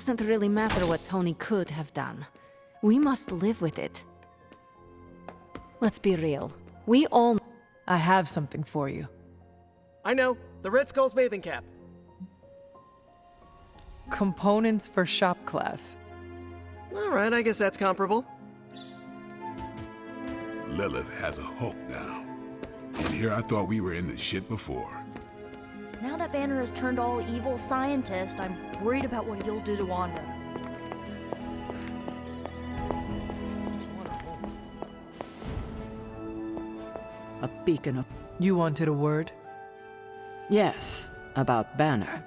doesn't really matter what Tony could have done. We must live with it. Let's be real. We all... I have something for you. I know. The Red Skull's bathing cap. Components for shop class. Alright, I guess that's comparable. Lilith has a Hulk now. And here I thought we were in the shit before. Now that Banner has turned all evil scientist, I'm worried about what he'll do to Wanda. A beacon of... You wanted a word? Yes, about Banner.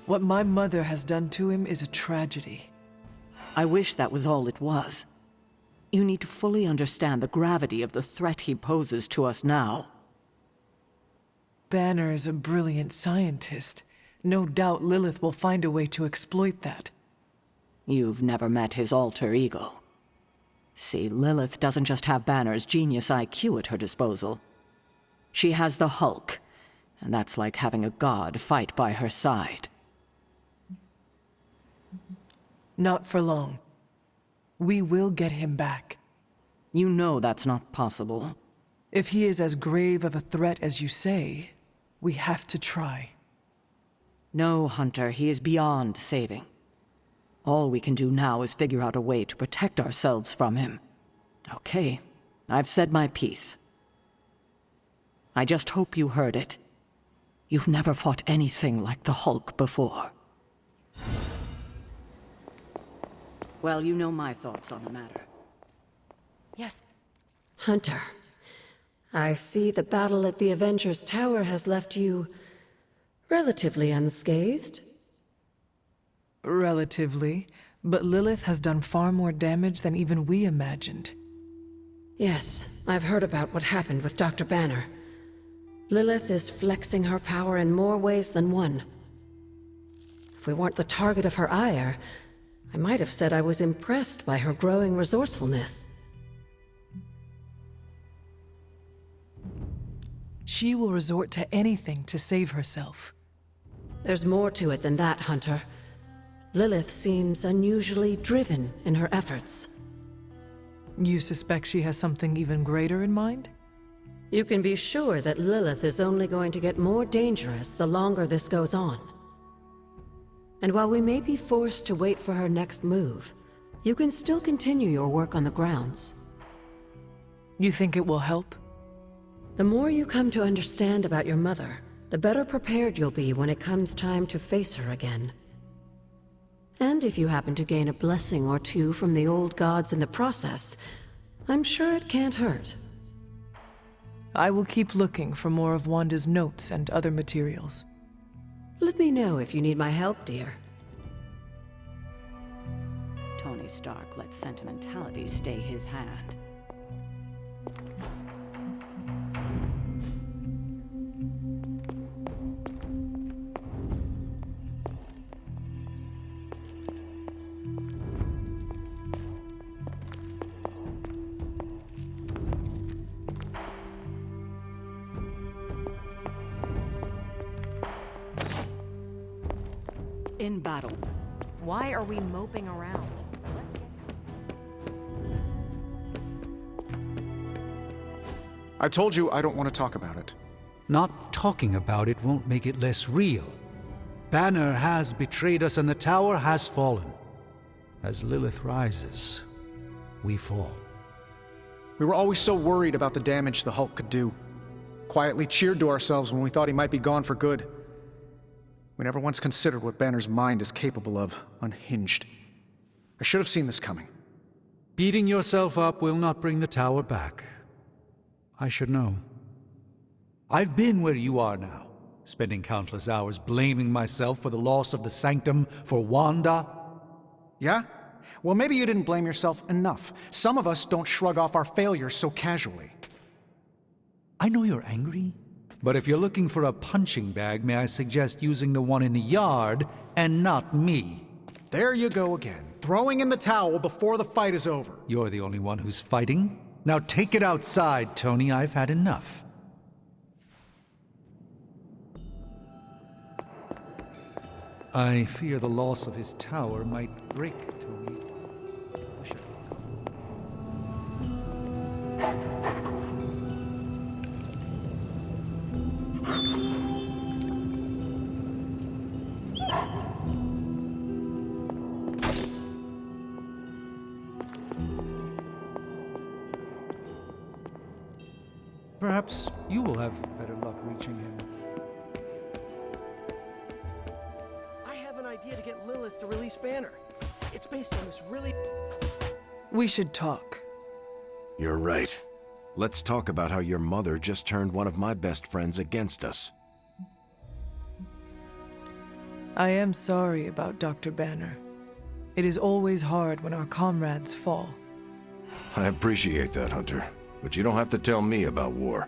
What my mother has done to him is a tragedy. I wish that was all it was. You need to fully understand the gravity of the threat he poses to us now. Banner is a brilliant scientist. No doubt Lilith will find a way to exploit that. You've never met his alter ego. See, Lilith doesn't just have Banner's genius IQ at her disposal. She has the Hulk, and that's like having a god fight by her side. Not for long. We will get him back. You know that's not possible. If he is as grave of a threat as you say, we have to try. No, Hunter, he is beyond saving. All we can do now is figure out a way to protect ourselves from him. Okay, I've said my piece. I just hope you heard it. You've never fought anything like the Hulk before. Well, you know my thoughts on the matter. Yes. Hunter, I see the battle at the Avengers Tower has left you relatively unscathed. Relatively, but Lilith has done far more damage than even we imagined. Yes, I've heard about what happened with Dr. Banner. Lilith is flexing her power in more ways than one. If we weren't the target of her ire, I might have said I was impressed by her growing resourcefulness. She will resort to anything to save herself. There's more to it than that, Hunter. Lilith seems unusually driven in her efforts. You suspect she has something even greater in mind? You can be sure that Lilith is only going to get more dangerous the longer this goes on. And while we may be forced to wait for her next move, you can still continue your work on the grounds. You think it will help? The more you come to understand about your mother, the better prepared you'll be when it comes time to face her again. And if you happen to gain a blessing or two from the old gods in the process, I'm sure it can't hurt. I will keep looking for more of Wanda's notes and other materials. Let me know if you need my help, dear. Tony Stark let sentimentality stay his hand. In battle. Why are we moping around? I told you I don't want to talk about it. Not talking about it won't make it less real. Banner has betrayed us and the tower has fallen. As Lilith rises, we fall. We were always so worried about the damage the Hulk could do. Quietly cheered to ourselves when we thought he might be gone for good. We never once considered what Banner's mind is capable of, unhinged. I should have seen this coming. Beating yourself up will not bring the tower back. I should know. I've been where you are now, spending countless hours blaming myself for the loss of the Sanctum for Wanda. Yeah? Well, maybe you didn't blame yourself enough. Some of us don't shrug off our failures so casually. I know you're angry, but if you're looking for a punching bag, may I suggest using the one in the yard and not me? There you go again, throwing in the towel before the fight is over. You're the only one who's fighting. Now take it outside, Tony. I've had enough. I fear the loss of his tower might break Tony. Perhaps you will have better luck reaching him. I have an idea to get Lilith to release Banner. It's based on this really... We should talk. You're right. Let's talk about how your mother just turned one of my best friends against us. I am sorry about Dr. Banner. It is always hard when our comrades fall. I appreciate that, Hunter. But you don't have to tell me about war.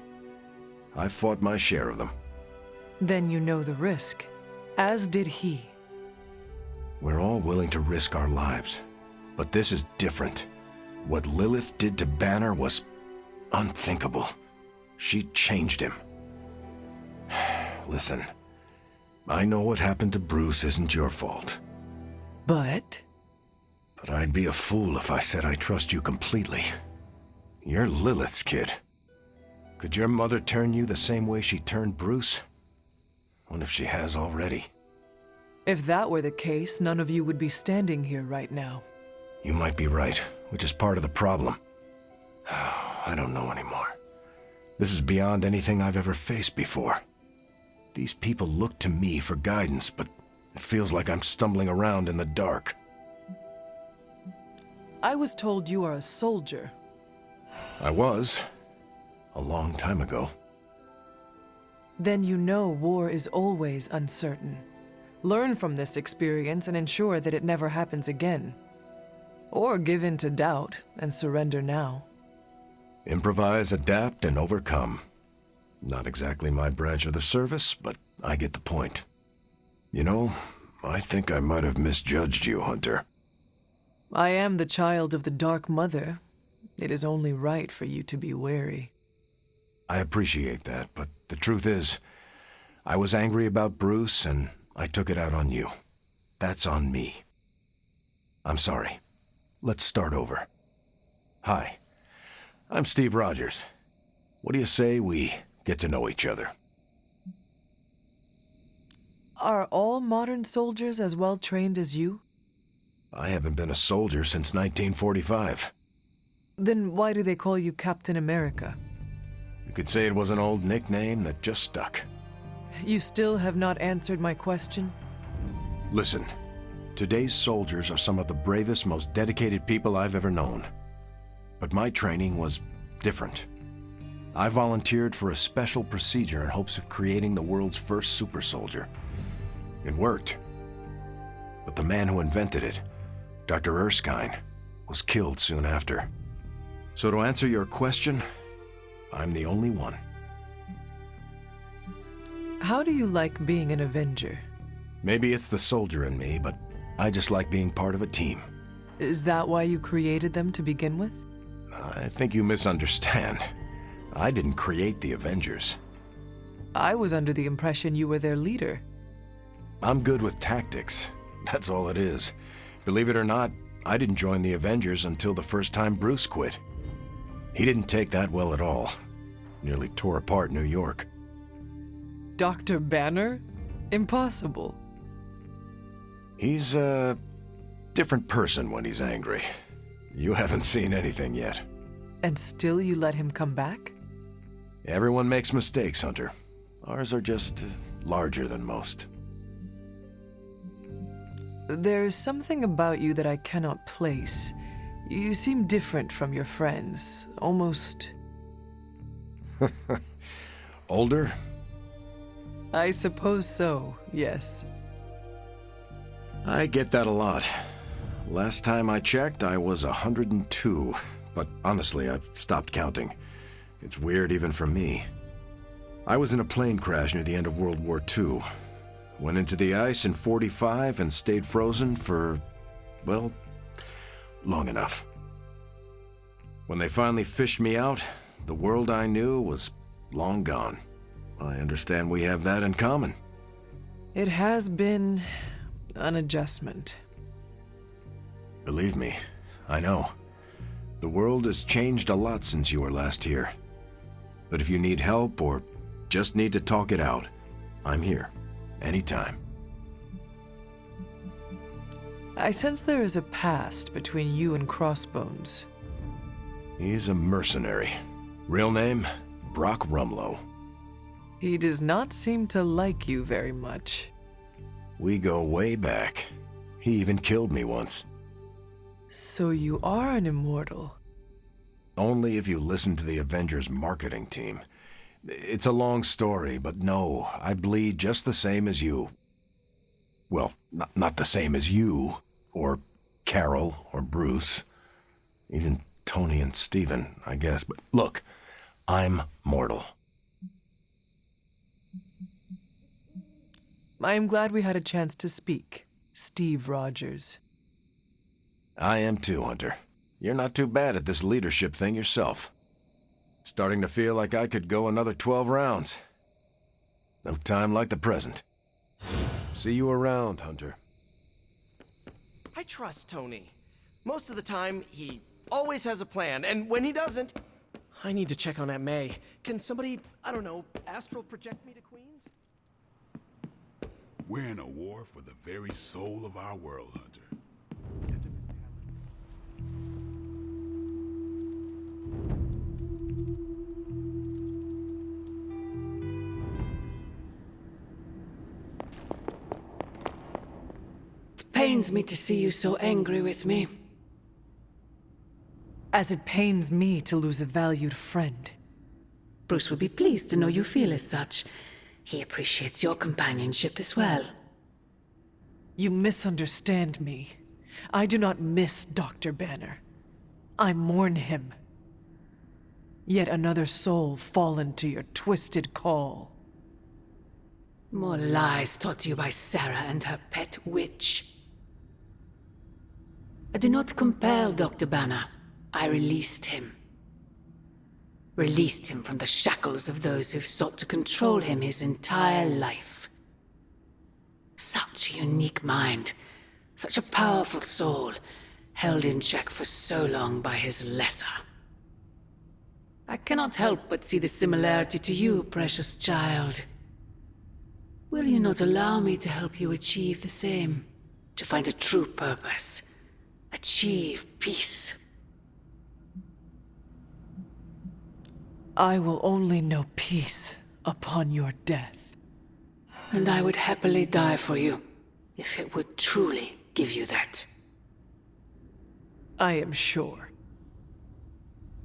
I've fought my share of them. Then you know the risk, as did he. We're all willing to risk our lives. But this is different. What Lilith did to Banner was unthinkable. She changed him. Listen, I know what happened to Bruce isn't your fault. But I'd be a fool if I said I trust you completely. You're Lilith's kid. Could your mother turn you the same way she turned Bruce? What if she has already? if that were the case, none of you would be standing here right now. You might be right, which is part of the problem. I don't know anymore. This is beyond anything I've ever faced before. These people look to me for guidance, but it feels like I'm stumbling around in the dark. I was told you are a soldier. I was. A long time ago. Then you know war is always uncertain. Learn from this experience and ensure that it never happens again. Or give in to doubt and surrender now. Improvise, adapt, and overcome. Not exactly my branch of the service, but I get the point. You know, I think I might have misjudged you, Hunter. I am the child of the Dark Mother. It is only right for you to be wary. I appreciate that, but the truth is, I was angry about Bruce, and I took it out on you. That's on me. I'm sorry. Let's start over. Hi, I'm Steve Rogers. What do you say we get to know each other? Are all modern soldiers as well trained as you? I haven't been a soldier since 1945. Then why do they call you Captain America? You could say it was an old nickname that just stuck. You still have not answered my question? Listen, today's soldiers are some of the bravest, most dedicated people I've ever known. But my training was different. I volunteered for a special procedure in hopes of creating the world's first super soldier. It worked. But the man who invented it, Dr. Erskine, was killed soon after. So to answer your question, I'm the only one. How do you like being an Avenger? Maybe it's the soldier in me, but I just like being part of a team. Is that why you created them to begin with? I think you misunderstand. I didn't create the Avengers. I was under the impression you were their leader. I'm good with tactics. That's all it is. Believe it or not, I didn't join the Avengers until the first time Bruce quit. He didn't take that well at all. Nearly tore apart New York. Dr. Banner? Impossible. He's a different person when he's angry. You haven't seen anything yet. And still you let him come back? Everyone makes mistakes, Hunter. Ours are just larger than most. There's something about you that I cannot place. You seem different from your friends, almost... Older? I suppose so, yes. I get that a lot. Last time I checked, I was 102, but honestly, I've stopped counting. It's weird even for me. I was in a plane crash near the end of World War II. Went into the ice in '45 and stayed frozen for, well, long enough. When they finally fished me out, the world I knew was long gone. I understand we have that in common. It has been An adjustment. Believe me, I know. The world has changed a lot since you were last here. But if you need help or just need to talk it out, I'm here. Anytime. I sense there is a past between you and Crossbones. He's a mercenary. Real name, Brock Rumlow. He does not seem to like you very much. We go way back. He even killed me once. So you are an immortal. Only if you listen to the Avengers marketing team. It's a long story, but no, I bleed just the same as you. Well, not the same as you, or Carol, or Bruce. Even Tony and Steven, I guess. But look, I'm mortal. I am glad we had a chance to speak, Steve Rogers. I am too, Hunter. You're not too bad at this leadership thing yourself. Starting to feel like I could go another 12 rounds. No time like the present. See you around, Hunter. I trust Tony. Most of the time, he always has a plan, and when he doesn't, I need to check on Aunt May. Can somebody, I don't know, astral project me to Queens? We're in a war for the very soul of our world, Hunter. It pains me to see you so angry with me. As it pains me to lose a valued friend. Bruce will be pleased to know you feel as such. He appreciates your companionship as well. You misunderstand me. I do not miss Dr. Banner. I mourn him. Yet another soul fallen to your twisted call. More lies taught to you by Sarah and her pet witch. I do not compel Dr. Banner. I released him. Released him from the shackles of those who've sought to control him his entire life. Such a unique mind, such a powerful soul, held in check for so long by his lesser. I cannot help but see the similarity to you, precious child. Will you not allow me to help you achieve the same? To find a true purpose, achieve peace. I will only know peace upon your death. And I would happily die for you, if it would truly give you that. I am sure.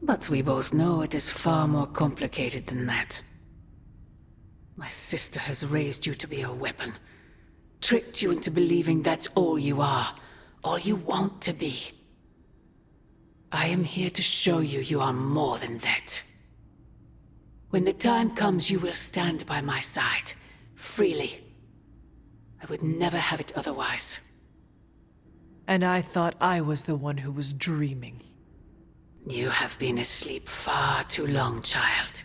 But we both know it is far more complicated than that. My sister has raised you to be a weapon, tricked you into believing that's all you are, all you want to be. I am here to show you you are more than that. When the time comes, you will stand by my side, freely. I would never have it otherwise. And I thought I was the one who was dreaming. You have been asleep far too long, child.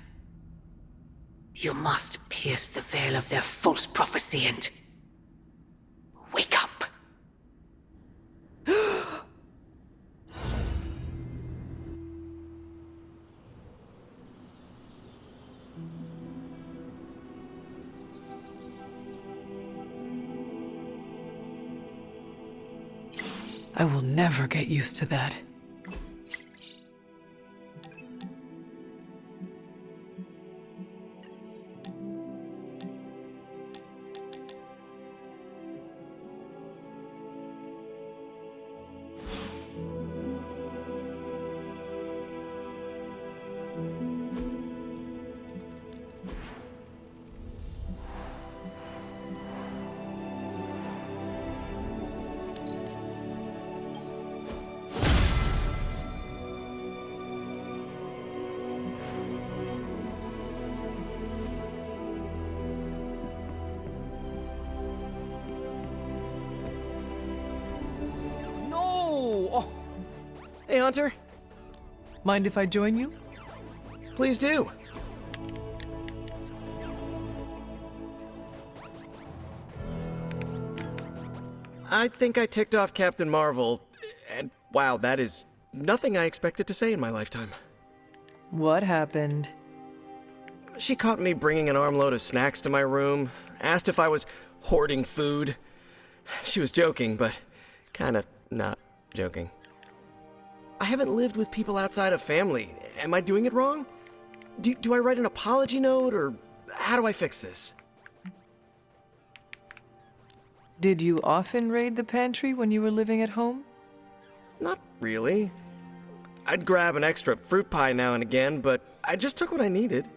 You must pierce the veil of their false prophecy and wake up. I will never get used to that. Hey, Hunter. Mind if I join you? Please do. I think I ticked off Captain Marvel, and wow, that is nothing I expected to say in my lifetime. What happened? She caught me bringing an armload of snacks to my room, asked if I was hoarding food. She was joking, but kind of not joking. I haven't lived with people outside of family. Am I doing it wrong? Do I write an apology note, or how do I fix this? Did you often raid the pantry when you were living at home? Not really. I'd grab an extra fruit pie now and again, but I just took what I needed.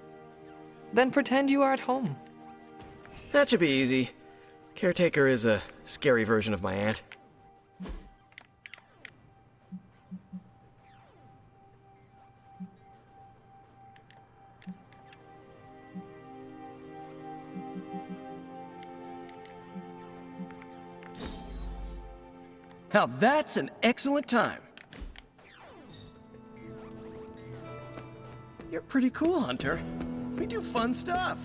Then pretend you are at home. That should be easy. Caretaker is a scary version of my aunt. Now that's an excellent time. You're pretty cool, Hunter. We do fun stuff.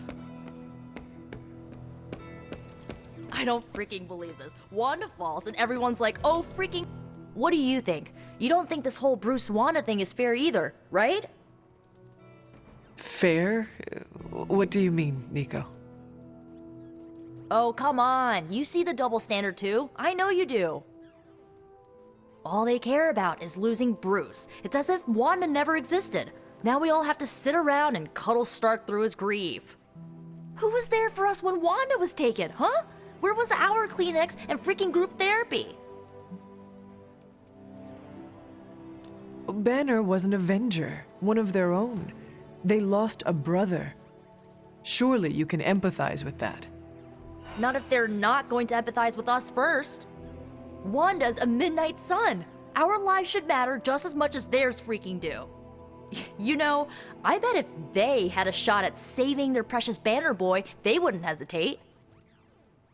I don't freaking believe this. Wanda falls and everyone's like, oh freaking... What do you think? You don't think this whole Bruce-Wanda thing is fair either, right? Fair? What do you mean, Nico? Oh, come on. You see the double standard too. I know you do. All they care about is losing Bruce. It's as if Wanda never existed. Now we all have to sit around and cuddle Stark through his grief. Who was there for us when Wanda was taken, huh? Where was our Kleenex and freaking group therapy? Banner was an Avenger, one of their own. They lost a brother. Surely you can empathize with that. Not if they're not going to empathize with us first. Wanda's a midnight sun. Our lives should matter just as much as theirs freaking do. You know, I bet if they had a shot at saving their precious Banner boy, they wouldn't hesitate.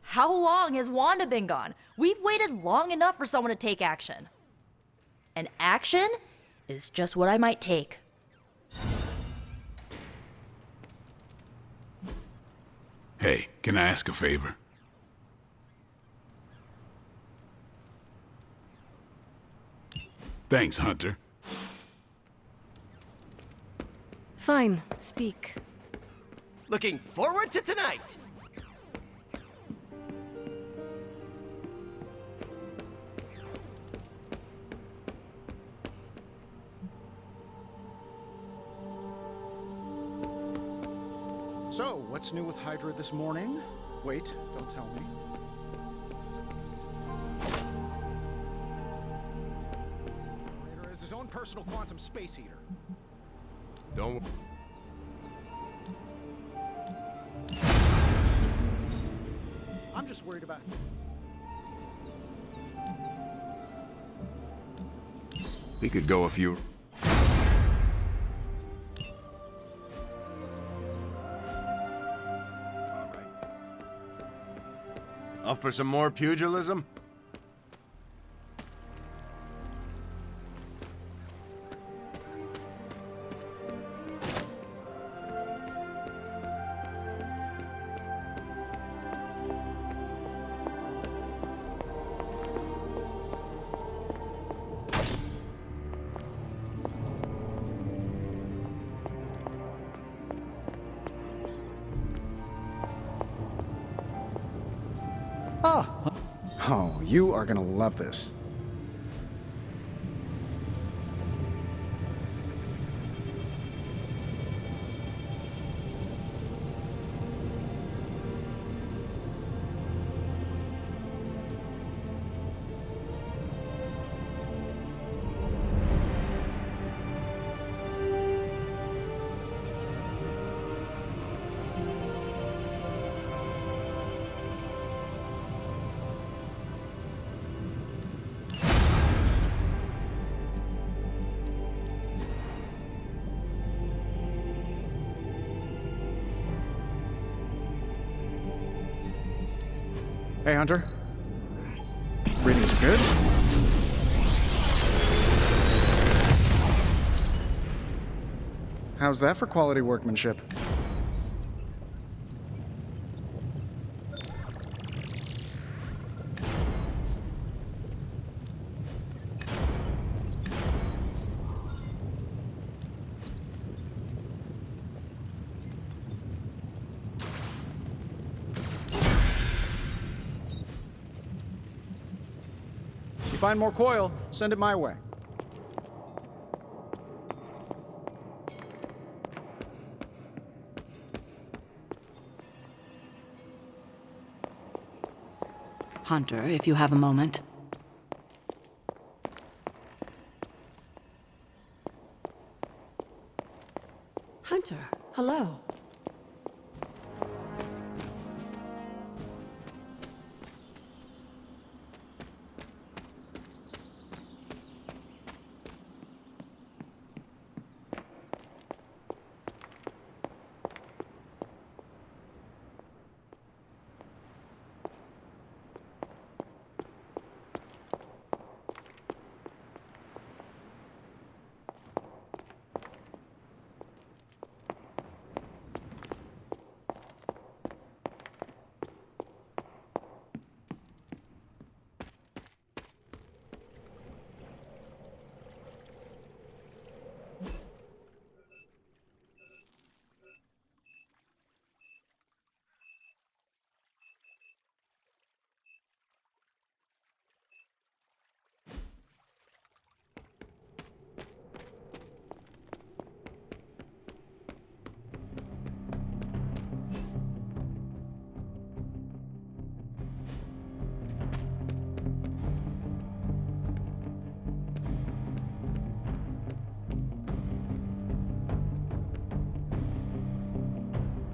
How long has Wanda been gone? We've waited long enough for someone to take action. And action is just what I might take. Hey, can I ask a favor? Thanks, Hunter. Fine, speak. Looking forward to tonight! So, what's new with Hydra this morning? Wait, don't tell me. Operator is his own personal quantum space heater. Don't... I'm just worried about... We could go a few... Up for some more pugilism? Oh, you are gonna love this. Hey, Hunter. Readings are good? How's that for quality workmanship? find more coil, send it my way. Hunter, if you have a moment. Hunter, hello.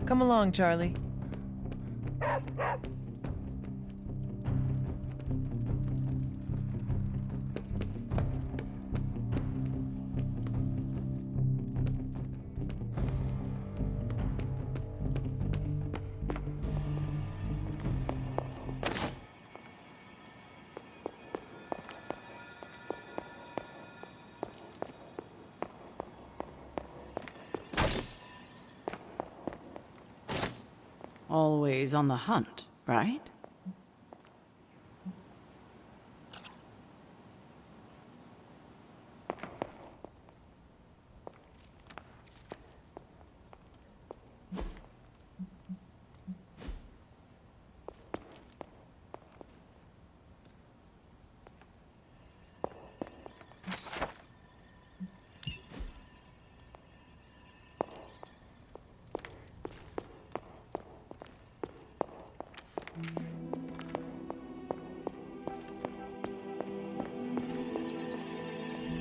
Come along, Charlie. Always on the hunt, right?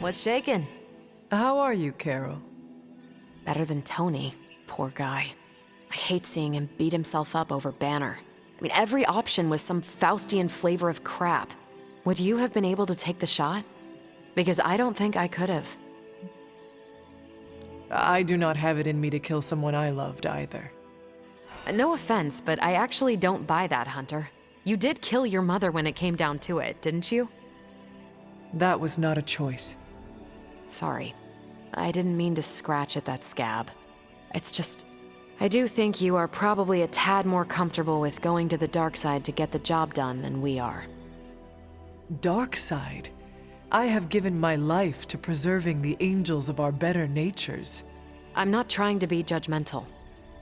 What's shaking? How are you, Carol? Better than Tony. Poor guy. I hate seeing him beat himself up over Banner. I mean, every option was some Faustian flavor of crap. Would you have been able to take the shot? Because I don't think I could have. I do not have it in me to kill someone I loved either. No offense, but I actually don't buy that, Hunter. You did kill your mother when it came down to it, didn't you? That was not a choice. Sorry. I didn't mean to scratch at that scab. It's just... I do think you are probably a tad more comfortable with going to the dark side to get the job done than we are. Dark side? I have given my life to preserving the angels of our better natures. I'm not trying to be judgmental.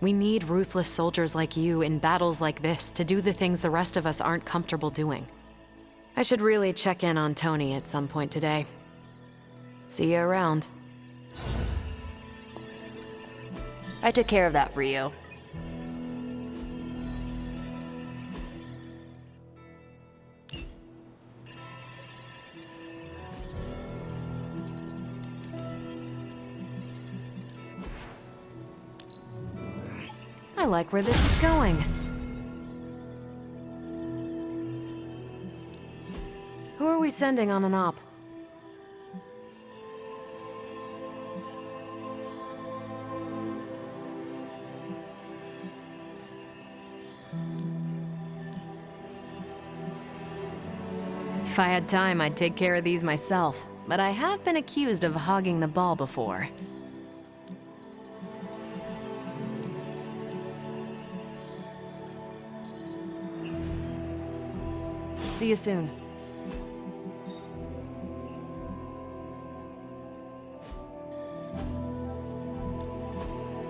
We need ruthless soldiers like you in battles like this to do the things the rest of us aren't comfortable doing. I should really check in on Tony at some point today. See you around. I took care of that for you. I like where this is going. Who are we sending on an op? If I had time, I'd take care of these myself, but I have been accused of hogging the ball before. See you soon.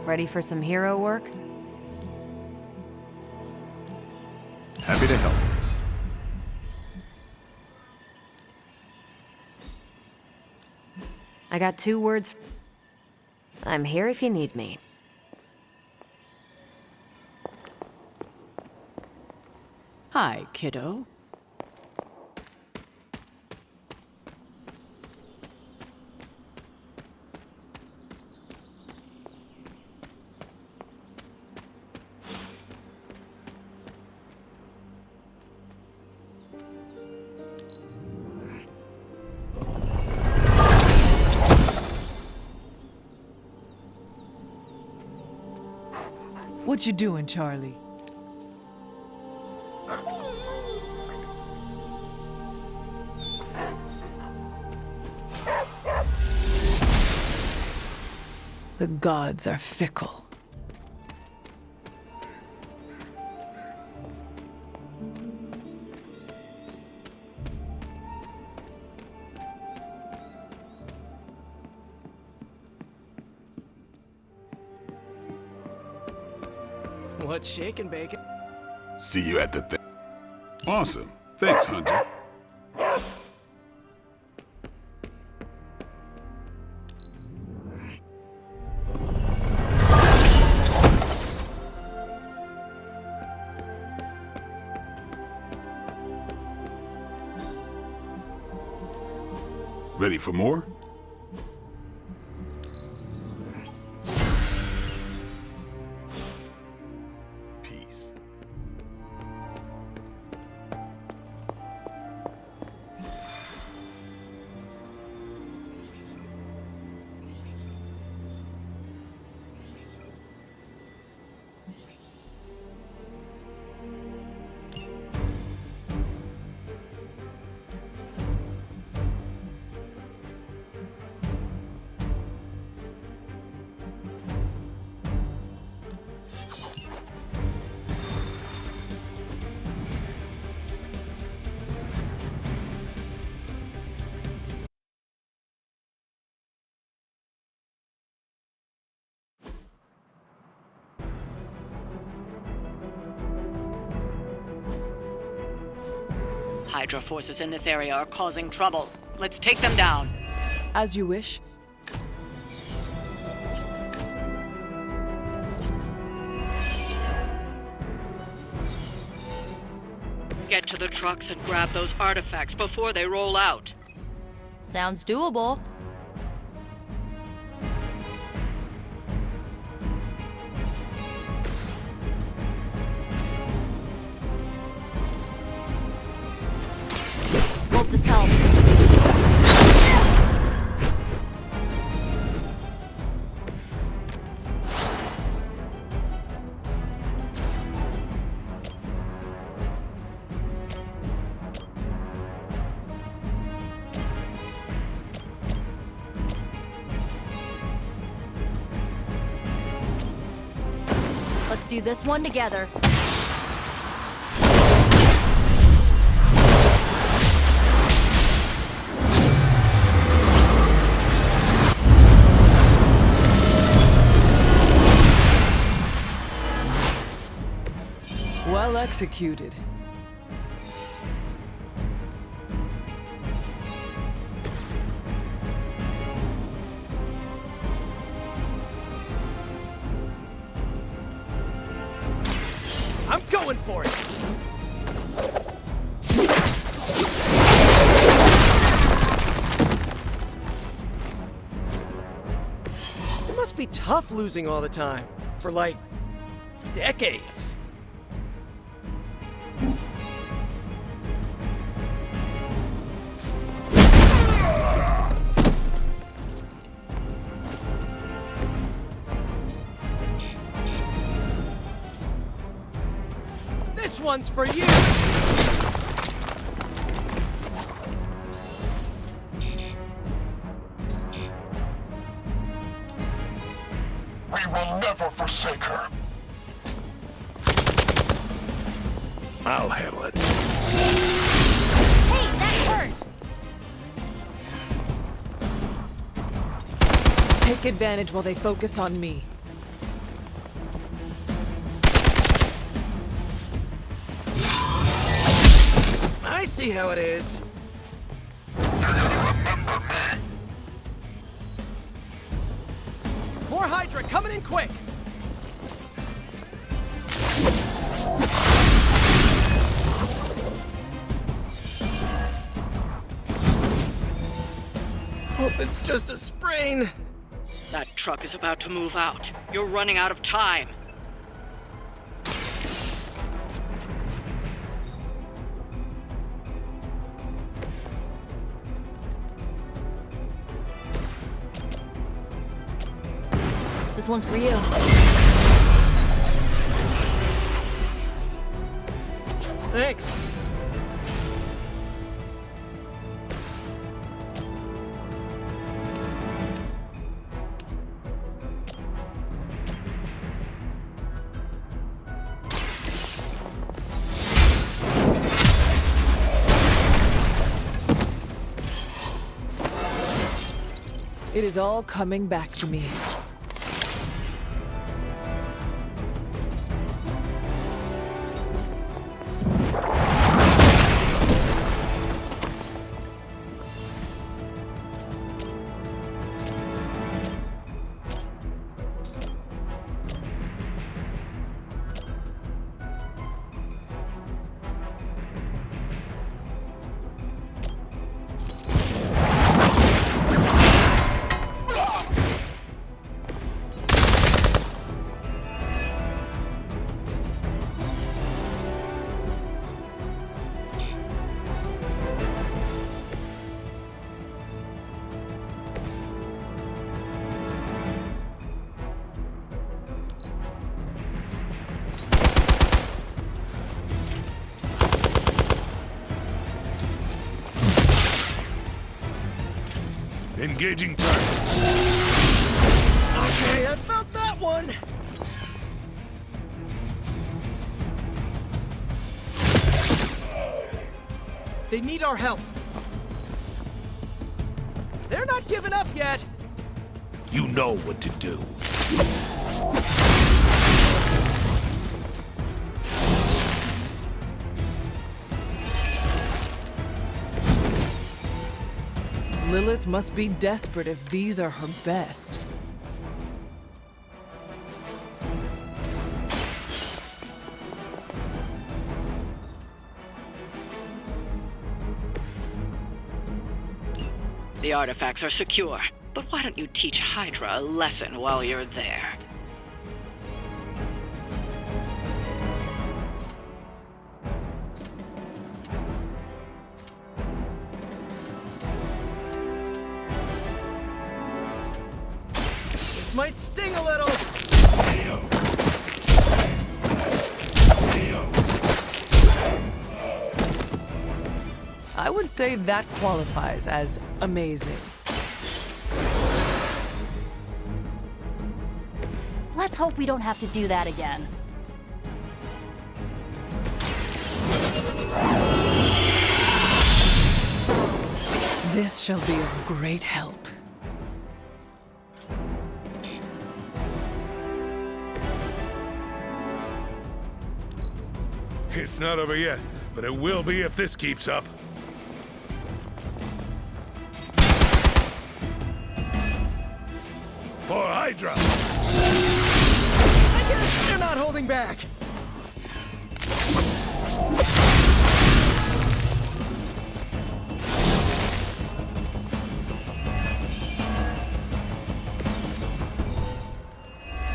Ready for some hero work? Happy to help. I got 2 words. I'm here if you need me. Hi, kiddo. What you doing, Charlie? The gods are fickle. What's shaking, Bacon? See you at the thing. Awesome. Thanks, Hunter. Ready for more? Peace. Hydra forces in this area are causing trouble. Let's take them down. As you wish. Get to the trucks and grab those artifacts before they roll out. Sounds doable. Hope this helps. Let's do this one together. Well executed. I'm going for it! It must be tough losing all the time. For like, decades. This one's for you! We will never forsake her. I'll handle it. Hey, that hurt! Take advantage while they focus on me. I see how it is. Do you remember me? coming in quick! Hope it's just a sprain. That truck is about to move out. You're running out of time. This one's for you. Thanks. It is all coming back to me. Engaging targets. Okay, I felt that one! They need our help. They're not giving up yet. You know what to do. Lilith must be desperate if these are her best. The artifacts are secure, but why don't you teach Hydra a lesson while you're there? This might sting a little. I would say that qualifies as amazing. Let's hope we don't have to do that again. This shall be of great help. It's not over yet, but it will be if this keeps up. For Hydra! I guess they're not holding back.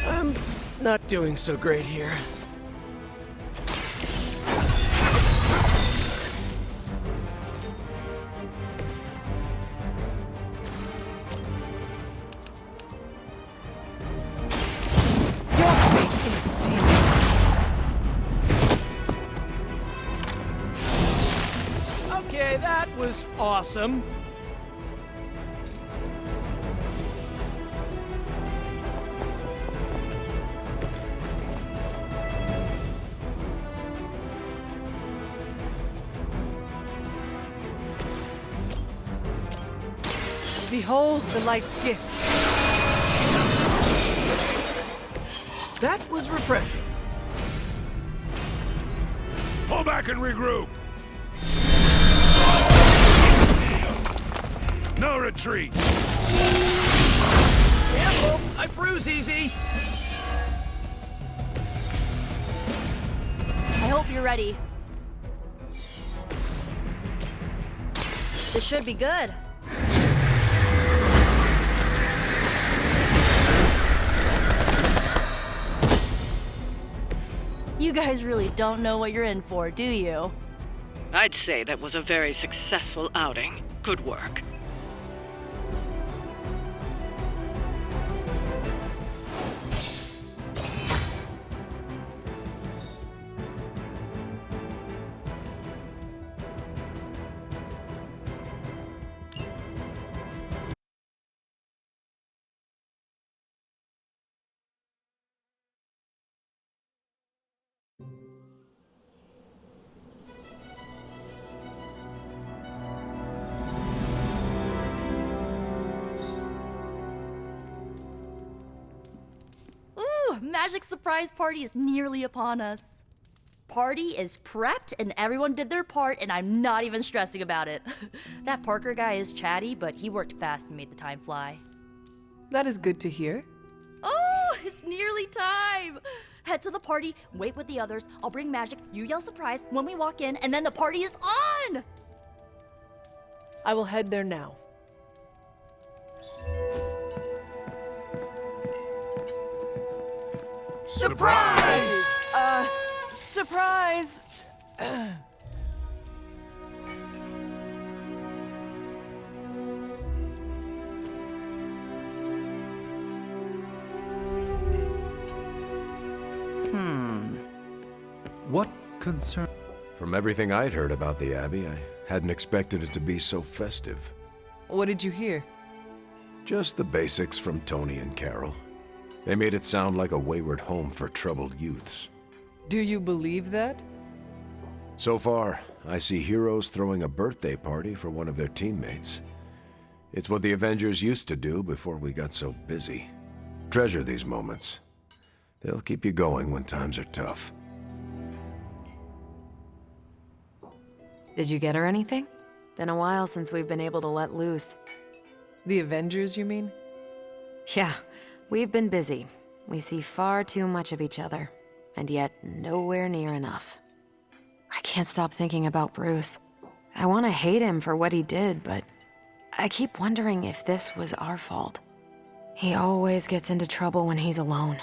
I'm not doing so great here. Okay, that was awesome. Behold the light's gift. That was refreshing. Pull back and regroup! No retreat! Yep, Oh, I bruise easy! I hope you're ready. This should be good. You guys really don't know what you're in for, do you? I'd say that was a very successful outing. Good work. Ooh, magic surprise party is nearly upon us. Party is prepped and everyone did their part and I'm not even stressing about it. That Parker guy is chatty, but he worked fast and made the time fly. That is good to hear. Oh, it's nearly time! Head to the party, wait with the others, I'll bring magic, you yell surprise when we walk in, and then the party is on! I will head there now. Surprise! Surprise! What concern? From everything I'd heard about the Abbey, I hadn't expected it to be so festive. What did you hear? Just the basics from Tony and Carol. They made it sound like a wayward home for troubled youths. Do you believe that? So far, I see heroes throwing a birthday party for one of their teammates. It's what the Avengers used to do before we got so busy. Treasure these moments. They'll keep you going when times are tough. Did you get her anything? Been a while since we've been able to let loose. The Avengers, you mean? Yeah, we've been busy. We see far too much of each other, and yet nowhere near enough. I can't stop thinking about Bruce. I want to hate him for what he did, but I keep wondering if this was our fault. He always gets into trouble when he's alone.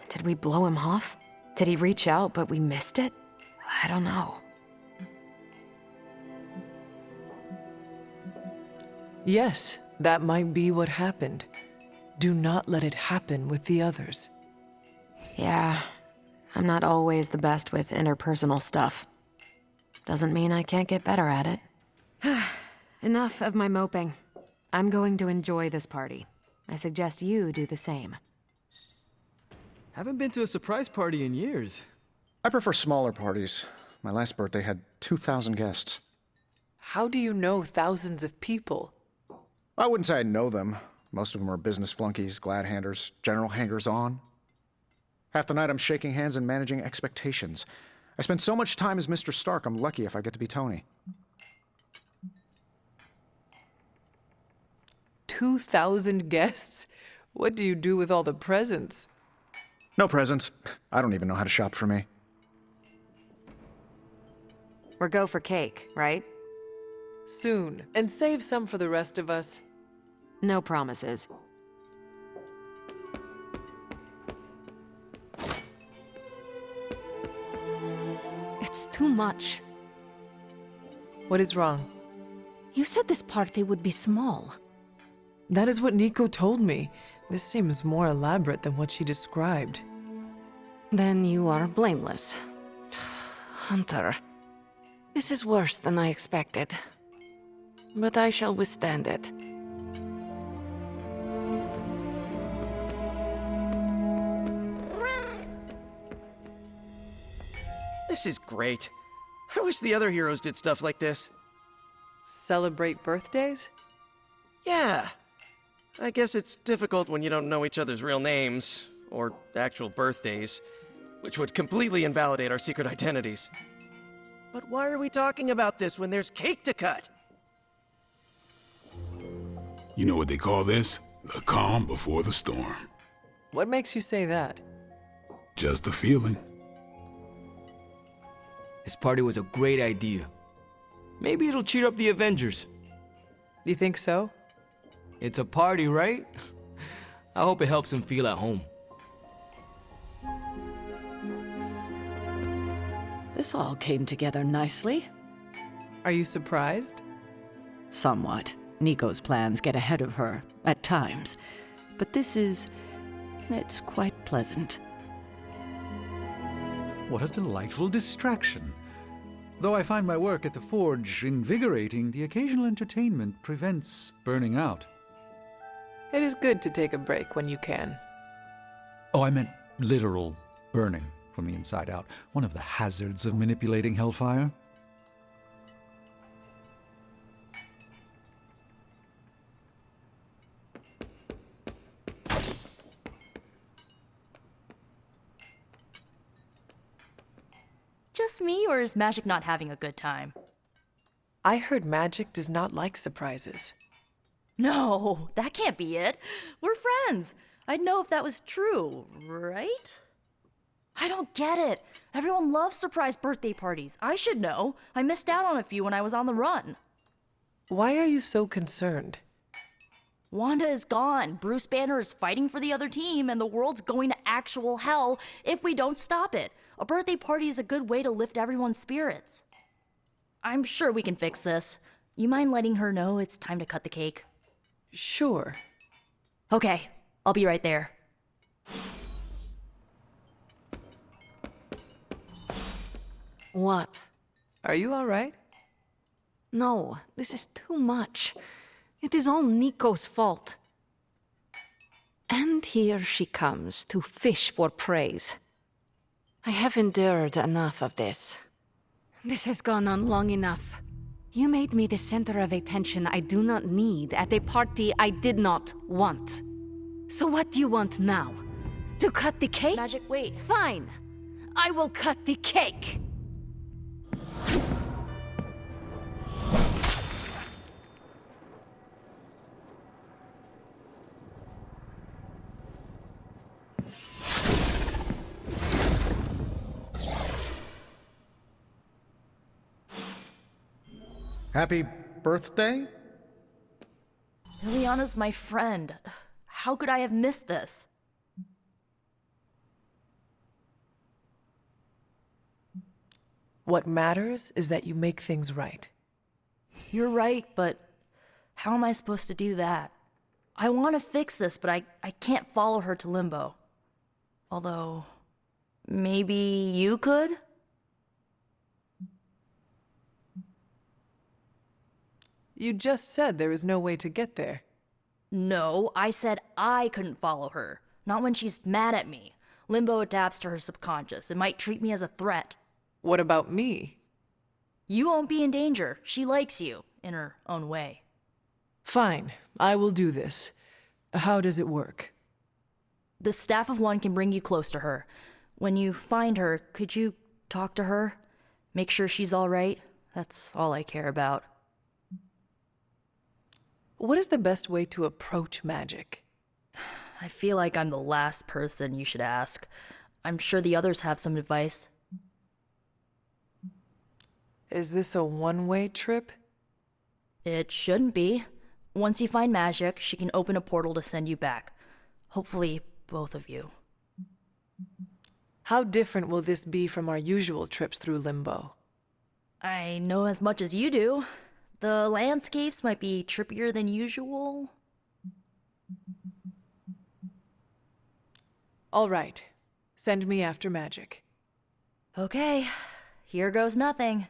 Did we blow him off? Did he reach out, but we missed it? I don't know. Yes, that might be what happened. Do not let it happen with the others. Yeah, I'm not always the best with interpersonal stuff. Doesn't mean I can't get better at it. Enough of my moping. I'm going to enjoy this party. I suggest you do the same. Haven't been to a surprise party in years. I prefer smaller parties. My last birthday had 2,000 guests. How do you know thousands of people? I wouldn't say I know them. Most of them are business flunkies, glad-handers, general hangers-on. Half the night I'm shaking hands and managing expectations. I spend so much time as Mr. Stark, I'm lucky if I get to be Tony. 2,000 guests? What do you do with all the presents? No presents. I don't even know how to shop for me. We're go for cake, right? Soon. And save some for the rest of us. No promises. It's too much. What is wrong? You said this party would be small. That is what Nico told me. This seems more elaborate than what she described. Then you are blameless. Hunter, this is worse than I expected. But I shall withstand it. This is great. I wish the other heroes did stuff like this. Celebrate birthdays? Yeah. I guess it's difficult when you don't know each other's real names, or actual birthdays, which would completely invalidate our secret identities. But why are we talking about this when there's cake to cut? You know what they call this? The calm before the storm. What makes you say that? Just a feeling. This party was a great idea. Maybe it'll cheer up the Avengers. You think so? It's a party, right? I hope it helps them feel at home. This all came together nicely. Are you surprised? Somewhat. Nico's plans get ahead of her, at times. But it's quite pleasant. What a delightful distraction. Though I find my work at the forge invigorating, the occasional entertainment prevents burning out. It is good to take a break when you can. Oh, I meant literal burning from the inside out. One of the hazards of manipulating hellfire. Just me, or is Magic not having a good time? I heard magic does not like surprises. No, that can't be it. We're friends. I'd know if that was true, right? I don't get it. Everyone loves surprise birthday parties. I should know. I missed out on a few when I was on the run. Why are you so concerned? Wanda is gone. Bruce Banner is fighting for the other team, and the world's going to actual hell if we don't stop it. A birthday party is a good way to lift everyone's spirits. I'm sure we can fix this. You mind letting her know it's time to cut the cake? Sure. Okay, I'll be right there. What? Are you all right? No, this is too much. It is all Nico's fault. And here she comes to fish for praise. I have endured enough of this. This has gone on long enough. You made me the center of attention I do not need at a party I did not want. So what do you want now? To cut the cake? Magic, wait. Fine. I will cut the cake. Happy birthday? Liliana's my friend. How could I have missed this? What matters is that you make things right. You're right, but how am I supposed to do that? I want to fix this, but I can't follow her to Limbo. Although, maybe you could? You just said there is no way to get there. No, I said I couldn't follow her. Not when she's mad at me. Limbo adapts to her subconscious. It might treat me as a threat. What about me? You won't be in danger. She likes you, in her own way. Fine, I will do this. How does it work? The Staff of One can bring you close to her. When you find her, could you talk to her? Make sure she's all right? That's all I care about. What is the best way to approach magic? I feel like I'm the last person you should ask. I'm sure the others have some advice. Is this a one-way trip? It shouldn't be. Once you find magic, she can open a portal to send you back. Hopefully, both of you. How different will this be from our usual trips through Limbo? I know as much as you do. The landscapes might be trippier than usual. All right. Send me after magic. Okay. Here goes nothing.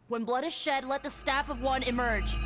When blood is shed, let the Staff of One emerge.